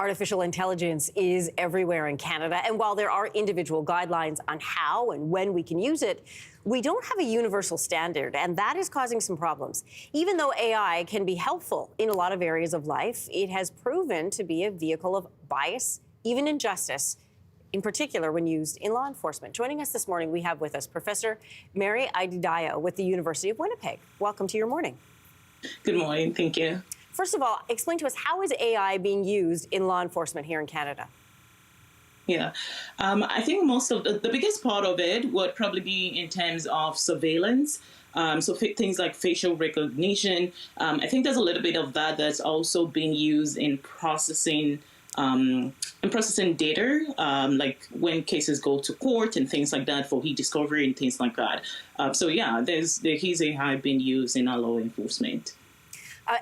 Artificial intelligence is everywhere in Canada, and while there are individual guidelines on how and when we can use it, we don't have a universal standard, and that is causing some problems. Even though AI can be helpful in a lot of areas of life, it has proven to be a vehicle of bias, even injustice, in particular when used in law enforcement. Joining us this morning, we have with us Professor Mary Ididayo with the University of Winnipeg. Welcome to your morning. Good morning. Thank you. First of all, explain to us, how is AI being used in law enforcement here in Canada? Yeah, I think most of the biggest part of it would probably be in terms of surveillance. So things like facial recognition. I think there's a little bit of that that's also being used in processing data, like when cases go to court and things like that for e-discovery and things like that. So yeah, there's AI being used in our law enforcement.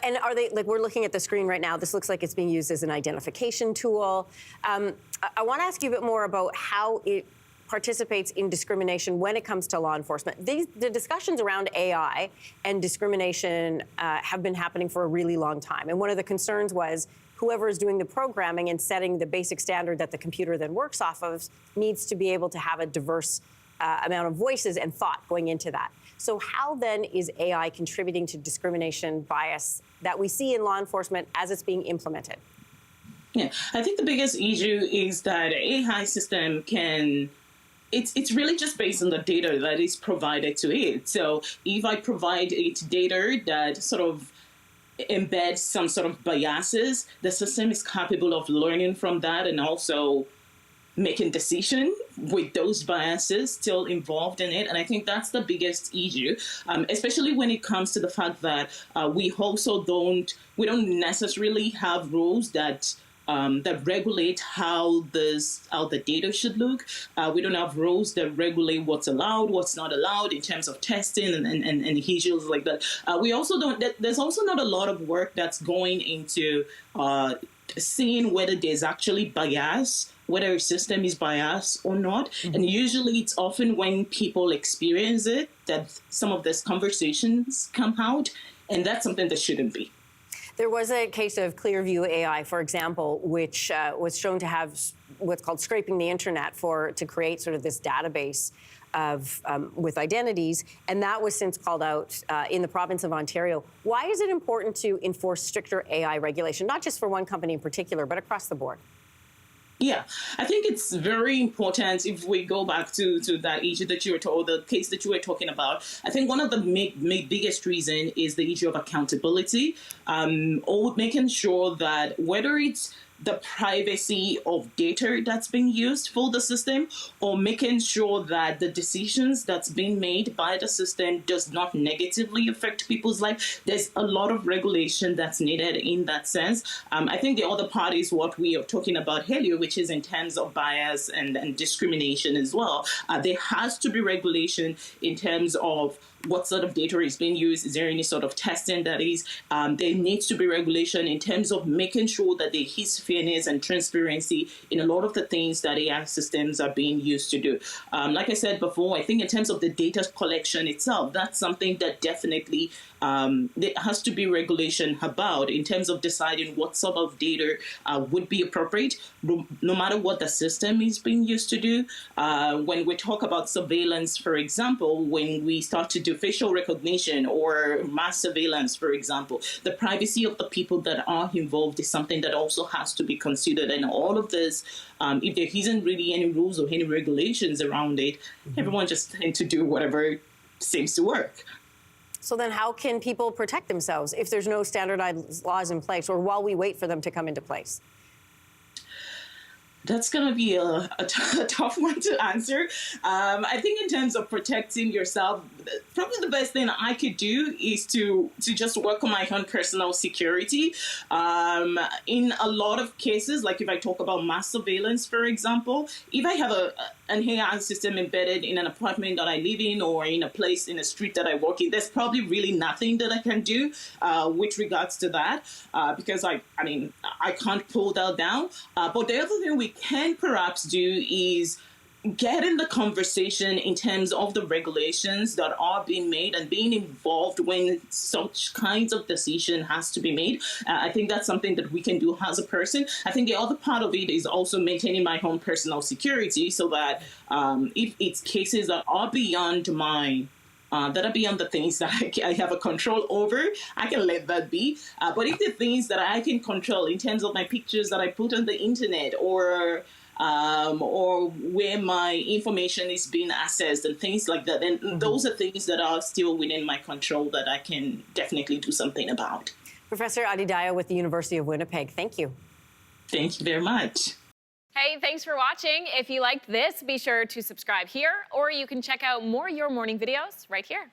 And are they, like, we're looking at the screen right now, this looks like it's being used as an identification tool. I want to ask you a bit more about how it participates in discrimination when it comes to law enforcement. The discussions around AI and discrimination have been happening for a really long time. And one of the concerns was whoever is doing the programming and setting the basic standard that the computer then works off of needs to be able to have a diverse amount of voices and thought going into that. So how then is AI contributing to discrimination bias that we see in law enforcement as it's being implemented? Yeah, I think the biggest issue is that AI system it's really just based on the data that is provided to it. So if I provide it data that sort of embeds some sort of biases, the system is capable of learning from that and also making decisions with those biases still involved in it. And I think that's the biggest issue, especially when it comes to the fact that we don't necessarily have rules that regulate how the data should look. We don't have rules that regulate what's allowed, what's not allowed in terms of testing and issues like that. We also don't. There's also not a lot of work that's going into seeing whether there's actually bias, whether a system is biased or not. Mm-hmm. And usually it's often when people experience it that some of these conversations come out, and that's something that shouldn't be. There was a case of Clearview AI, for example, which was shown to have what's called scraping the internet to create sort of this database of with identities, and that was since called out in the province of Ontario. Why is it important to enforce stricter AI regulation, not just for one company in particular, but across the board? Yeah, I think it's very important if we go back to that issue that you were told, the case that you were talking about. I think one of the biggest reason is the issue of accountability, or making sure that whether it's the privacy of data that's being used for the system, or making sure that the decisions that's being made by the system does not negatively affect people's life. There's a lot of regulation that's needed in that sense. I think the other part is what we are talking about earlier, which is in terms of bias and discrimination as well. There has to be regulation in terms of what sort of data is being used. Is there any sort of testing that is? There needs to be regulation in terms of making sure that there is fairness and transparency in a lot of the things that AI systems are being used to do. Like I said before, I think in terms of the data collection itself, that's something that definitely there has to be regulation about in terms of deciding what sort of data would be appropriate, no matter what the system is being used to do. When we talk about surveillance, for example, when we start to do facial recognition or mass surveillance, for example, the privacy of the people that are involved is something that also has to be considered. And all of this, if there isn't really any rules or any regulations around it, everyone just tends to do whatever seems to work. So then how can people protect themselves if there's no standardized laws in place, or while we wait for them to come into place? That's going to be a tough one to answer. I think in terms of protecting yourself, probably the best thing I could do is to just work on my own personal security. In a lot of cases, like if I talk about mass surveillance, for example, if I have an AI system embedded in an apartment that I live in or in a place in a street that I work in, there's probably really nothing that I can do with regards to that because I can't pull that down. But the other thing we can perhaps do is get in the conversation in terms of the regulations that are being made and being involved when such kinds of decision has to be made. I think that's something that we can do as a person. I think the other part of it is also maintaining my own personal security so that if it's cases that are beyond the things that I have a control over, I can let that be. But if the things that I can control in terms of my pictures that I put on the internet or where my information is being accessed and things like that, then those are things that are still within my control that I can definitely do something about. Professor Adedayo with the University of Winnipeg, thank you. Thank you very much. Hey, thanks for watching. If you liked this, be sure to subscribe here, or you can check out more Your Morning videos right here.